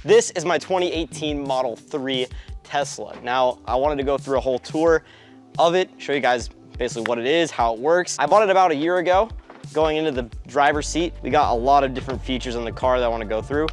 This is my 2018 Model 3 Tesla. Now, I wanted to go through a whole tour of it, show you guys basically what it is, how it works. I bought it about a year ago. Going into the driver's seat, we got a lot of different features in the car that I want to go through.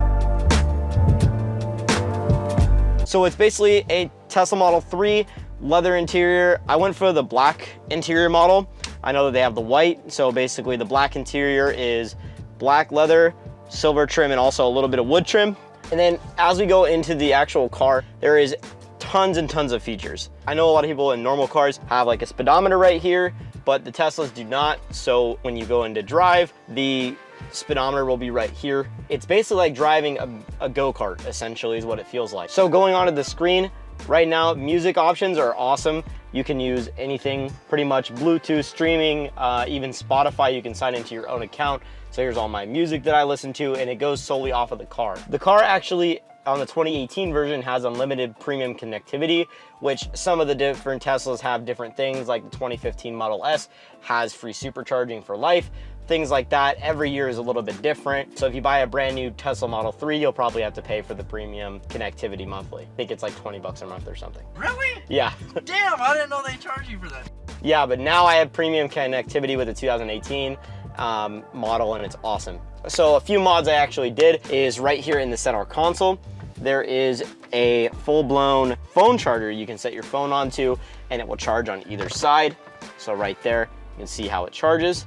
So it's basically a Tesla Model 3 leather interior. I went for the black interior model. I know that they have the white, so basically the black interior is black leather, silver trim, and also a little bit of wood trim. And then as we go into the actual car, there is tons and tons of features. I know a lot of people in normal cars have like a speedometer right here, but the Teslas do not. So when you go into drive, the speedometer will be right here. It's basically like driving a go-kart, essentially, is what it feels like. So going onto the screen, right now, music options are awesome. You can use anything, pretty much Bluetooth streaming, even Spotify, you can sign into your own account. So here's all my music that I listen to, and it goes solely off of the car. The car actually, on the 2018 version, has unlimited premium connectivity, which some of the different Teslas have different things, like the 2015 Model S has free supercharging for life. Things like that. Every year is a little bit different. So if you buy a brand new Tesla Model 3, you'll probably have to pay for the premium connectivity monthly. I think it's like 20 bucks a month or something. Really? Yeah. Damn, I didn't know they charge you for that. Yeah, but now I have premium connectivity with the 2018 model, and it's awesome. So a few mods I actually did is right here in the center console, there is a full-blown phone charger you can set your phone onto, and it will charge on either side. So right there, you can see how it charges.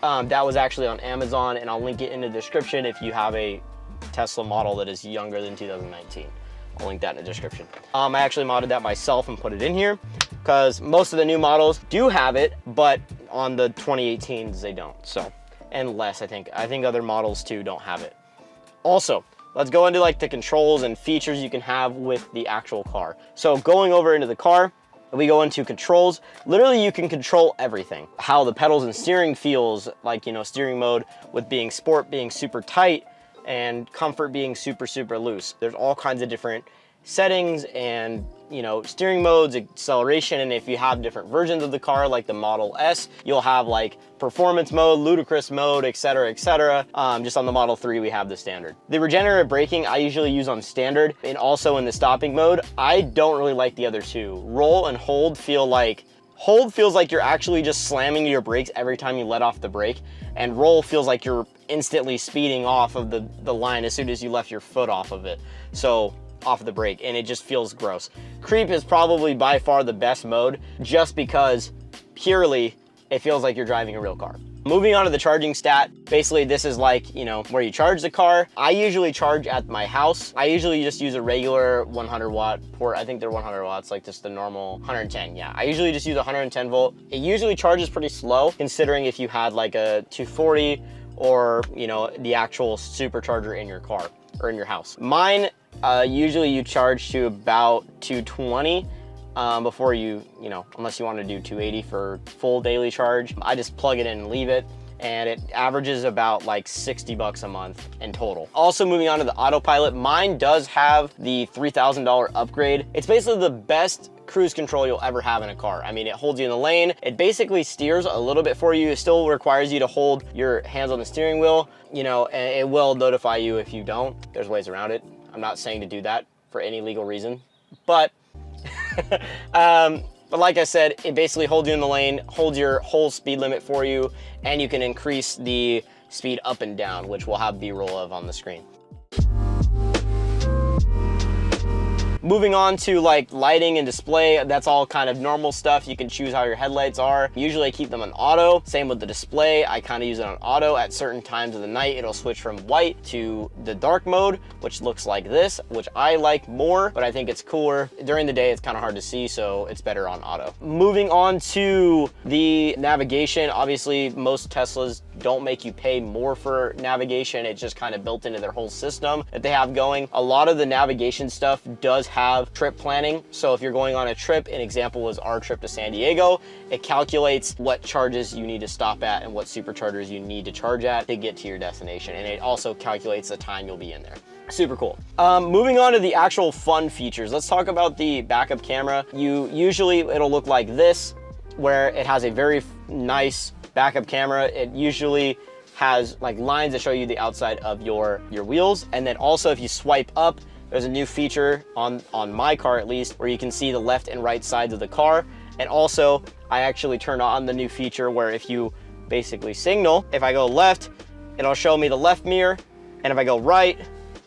That was actually on Amazon, and I'll link it in the description if you have a Tesla model that is younger than 2019. I'll link that in the description. I actually modded that myself and put it in here because most of the new models do have it, but on the 2018s they don't. So, and less, I think other models too don't have it. Also, let's go into like the controls and features you can have with the actual car. So going over into the car, we go into controls. Literally, you can control everything. How the pedals and steering feels, like, you know, steering mode with being sport being super tight and comfort being super, super loose. There's all kinds of different settings and, you know, steering modes, acceleration, and if you have different versions of the car, like the Model S, you'll have like performance mode, ludicrous mode, etc., etc. Just on the Model 3, we have the standard. The regenerative braking I usually use on standard, and also in the stopping mode. I don't really like the other two. Roll and hold feels like you're actually just slamming your brakes every time you let off the brake, and roll feels like you're instantly speeding off of the line as soon as you left your foot off of it. So off of the brake, and it just feels gross. Creep is probably by far the best mode, just because purely it feels like you're driving a real car. Moving on to the charging stat, basically this is like, you know, where you charge the car. I usually charge at my house. I usually just use a regular 100 watt port. I think they're 100 watts, like just the normal 110. Yeah, I usually just use 110 volt. It usually charges pretty slow, considering if you had like a 240 or, you know, the actual supercharger in your car or in your house. Mine, usually you charge to about 220 before you know, unless you want to do 280 for full daily charge. I just plug it in and leave it, and it averages about like 60 bucks a month in total. Also, moving on to the autopilot, mine does have the $3,000 upgrade. It's basically the best cruise control you'll ever have in a car. I mean, it holds you in the lane. It basically steers a little bit for you. It still requires you to hold your hands on the steering wheel, you know, and it will notify you if you don't. There's ways around it. I'm not saying to do that for any legal reason, but but like I said, it basically holds you in the lane, holds your whole speed limit for you, and you can increase the speed up and down, which we'll have B-roll of on the screen. Moving on to like lighting and display, that's all kind of normal stuff. You can choose how your headlights are. Usually I keep them on auto. Same with the display. I kind of use it on auto. At certain times of the night, it'll switch from white to the dark mode, which looks like this, which I like more, but I think it's cooler. During the day, it's kind of hard to see, so it's better on auto. Moving on to the navigation, obviously most Teslas don't make you pay more for navigation. It's just kind of built into their whole system that they have going. A lot of the navigation stuff does have trip planning. So if you're going on a trip, an example was our trip to San Diego, it calculates what charges you need to stop at and what superchargers you need to charge at to get to your destination. And it also calculates the time you'll be in there. Super cool. Moving on to the actual fun features. Let's talk about the backup camera. It'll look like this, where it has a very nice backup camera. It usually has like lines that show you the outside of your wheels. And then also if you swipe up, there's a new feature on my car at least, where you can see the left and right sides of the car. And also I actually turned on the new feature where if you basically signal, if I go left, it'll show me the left mirror. And if I go right,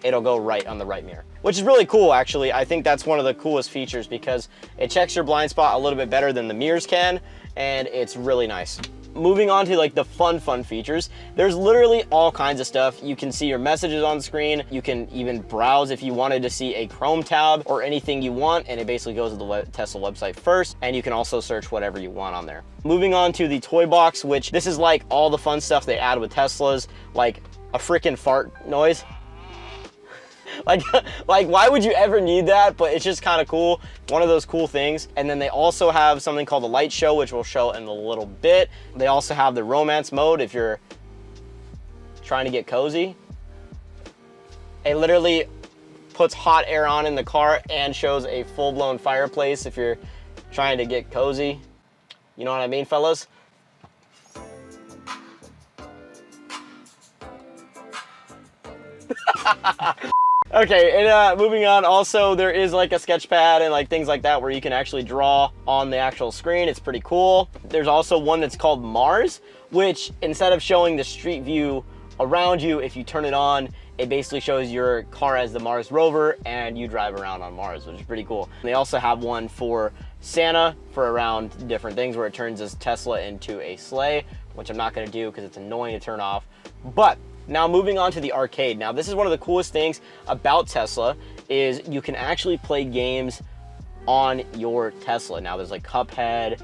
it'll go right on the right mirror, which is really cool actually. I think that's one of the coolest features because it checks your blind spot a little bit better than the mirrors can, and it's really nice. Moving on to like the fun features, there's literally all kinds of stuff. You can see your messages on screen. You can even browse if you wanted to see a Chrome tab or anything you want, and it basically goes to the Tesla website first, and you can also search whatever you want on there. Moving on to the toy box, which this is like all the fun stuff they add with Teslas, like a freaking fart noise. like why would you ever need that? But it's just kind of cool, one of those cool things. And then they also have something called the light show, which we'll show in a little bit. They also have the romance mode if you're trying to get cozy. It literally puts hot air on in the car and shows a full-blown fireplace if you're trying to get cozy. You know what I mean, fellas? Okay, and moving on, also there is like a sketch pad and like things like that where you can actually draw on the actual screen. It's pretty cool. There's also one that's called Mars, which instead of showing the street view around you, if you turn it on, it basically shows your car as the Mars rover and you drive around on Mars, which is pretty cool. They also have one for Santa for around different things where it turns this Tesla into a sleigh, which I'm not gonna do because it's annoying to turn off. But now moving on to the arcade. Now this is one of the coolest things about Tesla is you can actually play games on your Tesla. Now there's like Cuphead,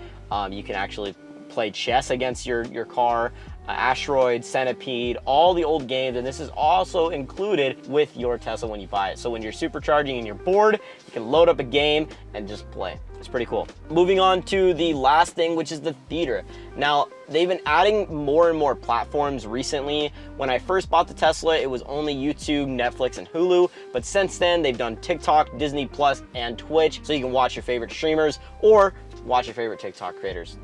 you can actually play chess against your car, Asteroid, Centipede, all the old games, and this is also included with your Tesla when you buy it. So when you're supercharging and you're bored, you can load up a game and just play. It's pretty cool. Moving on to the last thing, which is the theater. Now, they've been adding more and more platforms recently. When I first bought the Tesla, it was only YouTube, Netflix, and Hulu, but since then, they've done TikTok, Disney Plus, and Twitch, so you can watch your favorite streamers or watch your favorite TikTok creators,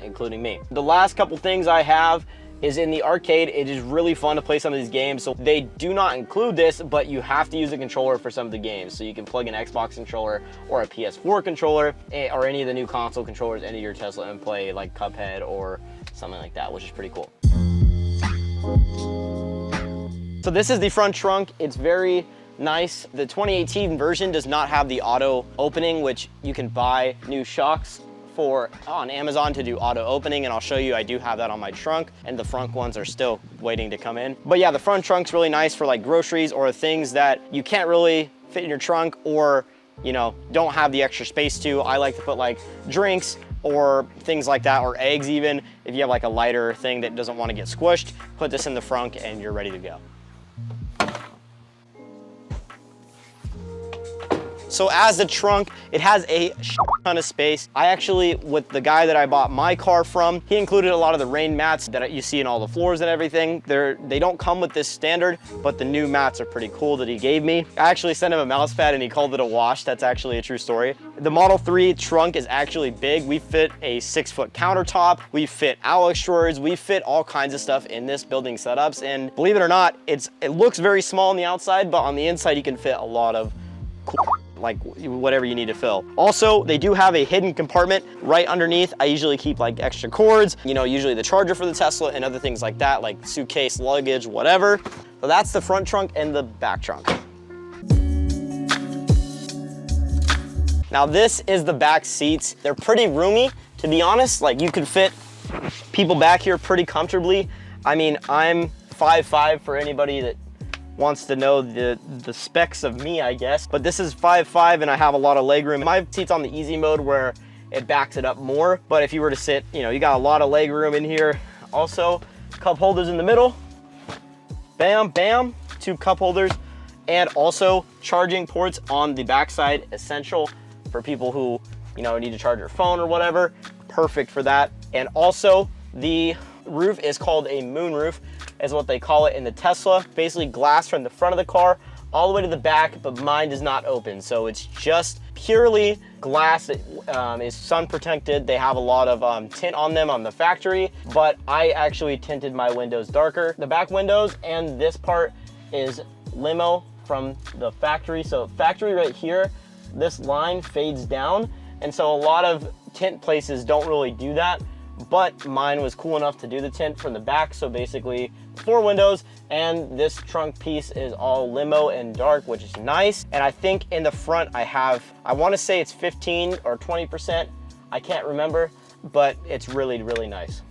including me. The last couple things I have is in the arcade. It is really fun to play some of these games. So they do not include this, but you have to use a controller for some of the games. So you can plug an Xbox controller or a PS4 controller or any of the new console controllers into your Tesla and play like Cuphead or something like that, which is pretty cool. So this is the front trunk. It's very nice. The 2018 version does not have the auto opening, which you can buy new shocks for on Amazon to do auto opening, and I'll show you I do have that on my trunk, and the front ones are still waiting to come in. But yeah, the front trunk's really nice for like groceries or things that you can't really fit in your trunk or, you know, don't have the extra space to. I like to put like drinks or things like that, or eggs even. If you have like a lighter thing that doesn't want to get squished, put this in the front and you're ready to go. So as the trunk, it has a ton of space. I actually, with the guy that I bought my car from, he included a lot of the rain mats that you see in all the floors and everything. They don't come with this standard, but the new mats are pretty cool that he gave me. I actually sent him a mouse pad and he called it a wash. That's actually a true story. The Model 3 trunk is actually big. We fit a 6-foot countertop. We fit Alex drawers. We fit all kinds of stuff in this building setups. And believe it or not, it looks very small on the outside, but on the inside, you can fit a lot of cool, like whatever you need to fill. Also, they do have a hidden compartment right underneath. I usually keep like extra cords, you know, usually the charger for the Tesla and other things like that, like suitcase, luggage, whatever. So that's the front trunk and the back trunk. Now this is the back seats. They're pretty roomy, to be honest. Like you could fit people back here pretty comfortably. I mean, I'm 5'5" for anybody that wants to know the specs of me, I guess. But this is 5'5" and I have a lot of leg room. My seat's on the easy mode where it backs it up more. But if you were to sit, you know, you got a lot of leg room in here. Also, cup holders in the middle. Bam, bam, 2 cup holders. And also charging ports on the backside, essential for people who, you know, need to charge their phone or whatever. Perfect for that. And also the roof is called a moon roof, is what they call it in the Tesla. Basically glass from the front of the car all the way to the back, but mine does not open. So it's just purely glass. It is sun protected. They have a lot of tint on them on the factory, but I actually tinted my windows darker. The back windows and this part is limo from the factory. So factory right here, this line fades down. And so a lot of tint places don't really do that, but mine was cool enough to do the tint from the back. So basically 4 windows, and this trunk piece is all limo and dark, which is nice. And I think in the front I want to say it's 15 or 20%. I can't remember, but it's really, really nice.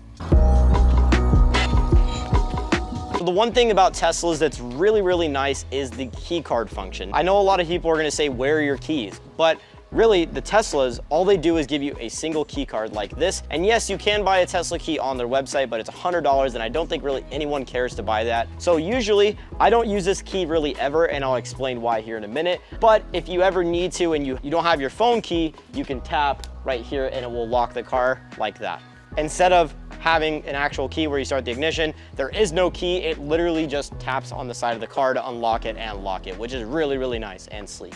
So the one thing about Teslas that's really, really nice is the Keycard function. I know a lot of people are going to say, where are your keys? But really, the Teslas, all they do is give you a single key card like this. And yes, you can buy a Tesla key on their website, but it's $100, and I don't think really anyone cares to buy that. So usually, I don't use this key really ever, and I'll explain why here in a minute. But if you ever need to and you don't have your phone key, you can tap right here and it will lock the car like that. Instead of having an actual key where you start the ignition, there is no key. It literally just taps on the side of the car to unlock it and lock it, which is really, really nice and sleek.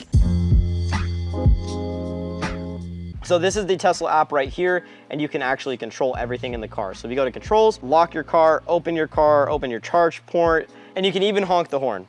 So this is the Tesla app right here, and you can actually control everything in the car. So if you go to controls, lock your car, open your charge port, and you can even honk the horn,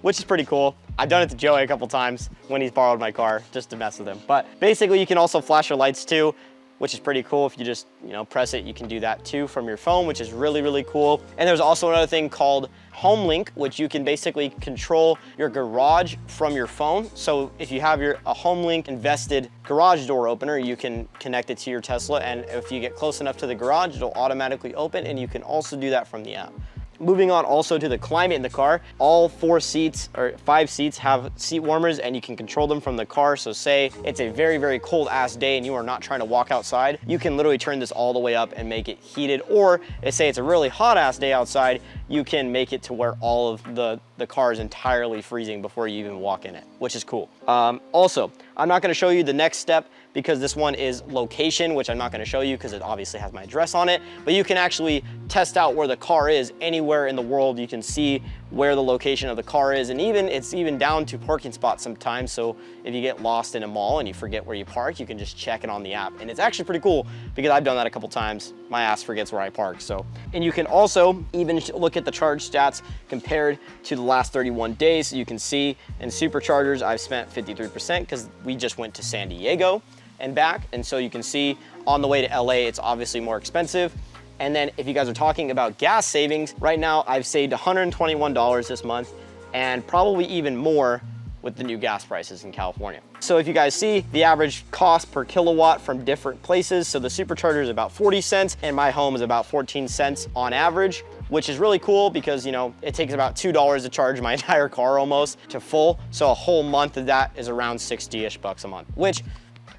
which is pretty cool. I've done it to Joey a couple times when he's borrowed my car just to mess with him. But basically you can also flash your lights too, which is pretty cool. If you just, press it, you can do that too from your phone, which is really, really cool. And there's also another thing called Home Link, which you can basically control your garage from your phone. So if you have a Home Link invested garage door opener, you can connect it to your Tesla, and if you get close enough to the garage, it'll automatically open, and you can also do that from the app. Moving on also to the climate in the car, all 4 seats or 5 seats have seat warmers, and you can control them from the car. So say it's a very, very cold ass day and you are not trying to walk outside, you can literally turn this all the way up and make it heated. Or say it's a really hot ass day outside, you can make it to where all of the car is entirely freezing before you even walk in it, which is cool. Also, I'm not gonna show you the next step because this one is location, which I'm not gonna show you because it obviously has my address on it, but you can actually test out where the car is anywhere in the world. You can see where the location of the car is, and it's even down to parking spots sometimes. So if you get lost in a mall and you forget where you park, you can just check it on the app. And it's actually pretty cool because I've done that a couple times. My ass forgets where I park. So, and you can also even look at the charge stats compared to the last 31 days. So you can see in superchargers, I've spent 53% because we just went to San Diego and back. And so you can see on the way to LA, it's obviously more expensive. And then if you guys are talking about gas savings, right now I've saved $121 this month, and probably even more with the new gas prices in California. So if you guys see the average cost per kilowatt from different places, so the supercharger is about 40 cents and my home is about 14 cents on average, which is really cool because it takes about $2 to charge my entire car almost to full. So a whole month of that is around 60-ish bucks a month, which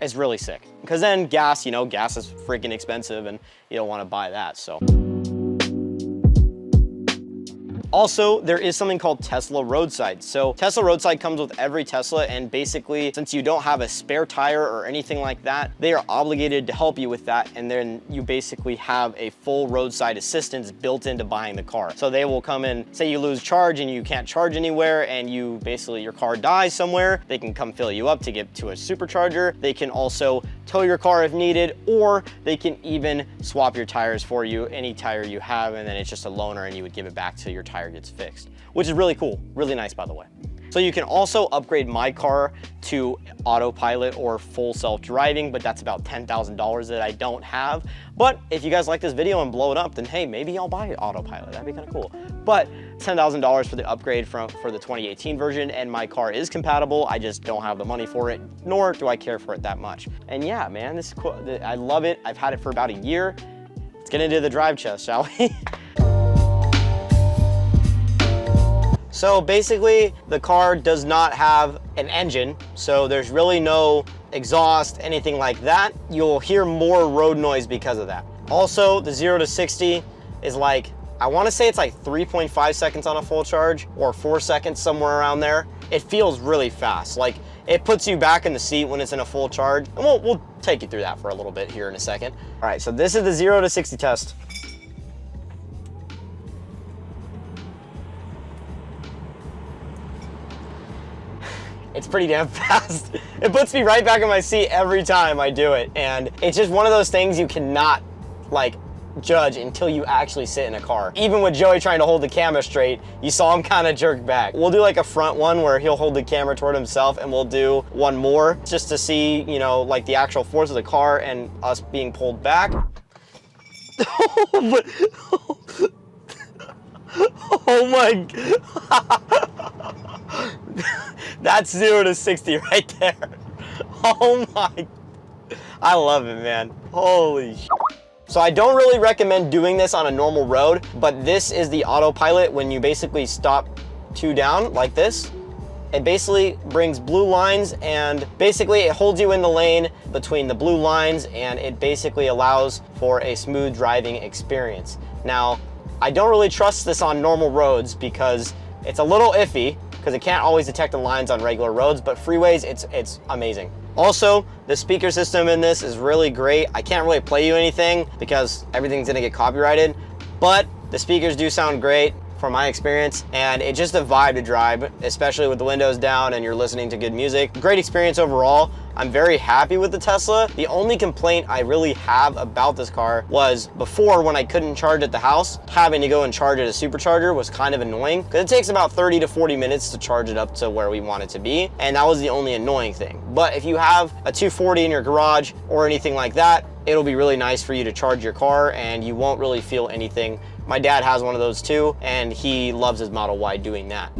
is really sick. Because then gas, gas is freaking expensive and you don't want to buy that, so. Also, there is something called Tesla Roadside. So Tesla Roadside comes with every Tesla, and basically, since you don't have a spare tire or anything like that, they are obligated to help you with that, and then you basically have a full roadside assistance built into buying the car. So they will come in, say you lose charge and you can't charge anywhere, and your car dies somewhere, they can come fill you up to get to a supercharger. They can also tow your car if needed, or they can even swap your tires for you, any tire you have, and then it's just a loaner and you would give it back till your tire gets fixed, which is really cool, really nice, by the way. So you can also upgrade my car to autopilot or full self-driving, but that's about $10,000 that I don't have. But if you guys like this video and blow it up, then hey, maybe I'll buy autopilot. That'd be kind of cool. But $10,000 for the upgrade for the 2018 version, and my car is compatible. I just don't have the money for it, nor do I care for it that much. And yeah, man, this is cool. I love it. I've had it for about a year. Let's get into the drive test, shall we? So basically, the car does not have an engine, so there's really no exhaust, anything like that. You'll hear more road noise because of that. Also, the 0 to 60 is like, I want to say it's like 3.5 seconds on a full charge, or 4 seconds, somewhere around there. It feels really fast. Like, it puts you back in the seat when it's in a full charge. And we'll take you through that for a little bit here in a second. All right, so this is the 0 to 60 test. It's pretty damn fast. It puts me right back in my seat every time I do it. And it's just one of those things you cannot like judge until you actually sit in a car. Even with Joey trying to hold the camera straight, you saw him kind of jerk back. We'll do like a front one where he'll hold the camera toward himself, and we'll do one more just to see, you know, like the actual force of the car and us being pulled back. Oh my, that's 0 to 60 right there. Oh my, I love it, man. Holy shit. So I don't really recommend doing this on a normal road, but this is the autopilot when you basically stop 2 down like this. It basically brings blue lines, and basically it holds you in the lane between the blue lines, and it basically allows for a smooth driving experience. Now, I don't really trust this on normal roads because it's a little iffy because it can't always detect the lines on regular roads, but freeways, it's amazing. Also, the speaker system in this is really great. I can't really play you anything because everything's gonna get copyrighted, but the speakers do sound great from my experience, and it's just a vibe to drive, especially with the windows down and you're listening to good music. Great experience overall. I'm very happy with the Tesla. The only complaint I really have about this car was before, when I couldn't charge at the house, having to go and charge at a supercharger was kind of annoying because it takes about 30 to 40 minutes to charge it up to where we want it to be, and that was the only annoying thing. But if you have a 240 in your garage or anything like that, it'll be really nice for you to charge your car and you won't really feel anything. My dad has one of those too, and he loves his Model Y doing that.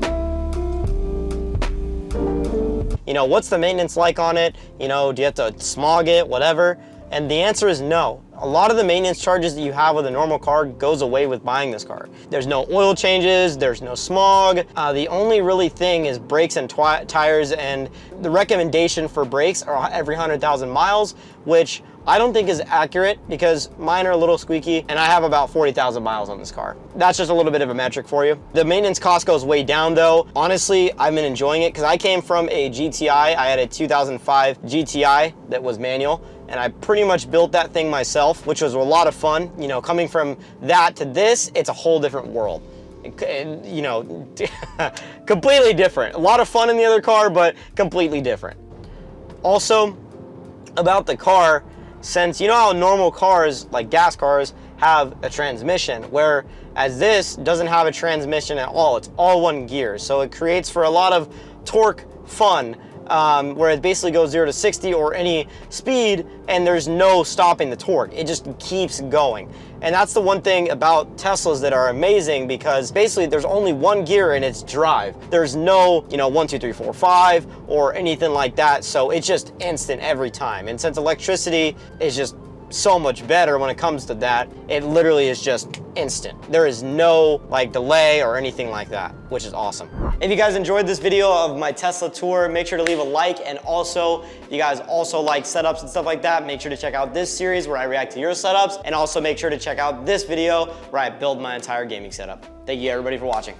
You know, what's the maintenance like on it? You know, do you have to smog it, whatever? And the answer is no. A lot of the maintenance charges that you have with a normal car goes away with buying this car. There's no oil changes, there's no smog. The only really thing is brakes and tires, and the recommendation for brakes are every 100,000 miles, which I don't think is accurate because mine are a little squeaky and I have about 40,000 miles on this car. That's just a little bit of a metric for you. The maintenance cost goes way down though. Honestly, I've been enjoying it because I came from a GTI. I had a 2005 GTI that was manual, and I pretty much built that thing myself, which was a lot of fun. You know, coming from that to this, it's a whole different world. You know, completely different. A lot of fun in the other car, but completely different. Also, about the car, since you know how normal cars, like gas cars, have a transmission, whereas this doesn't have a transmission at all. It's all one gear, so it creates for a lot of torque fun, where it basically goes 0 to 60 or any speed, and there's no stopping the torque. It just keeps going. And that's the one thing about Teslas that are amazing, because basically there's only one gear and it's drive. There's no, you know, 1, 2, 3, 4, 5 or anything like that. So it's just instant every time. And since electricity is just so much better when it comes to that, it literally is just instant. There is no like delay or anything like that, which is awesome. If you guys enjoyed this video of my Tesla tour, make sure to leave a like, and also if you guys also like setups and stuff like that, make sure to check out this series where I react to your setups, and also make sure to check out this video where I build my entire gaming setup. Thank you everybody for watching.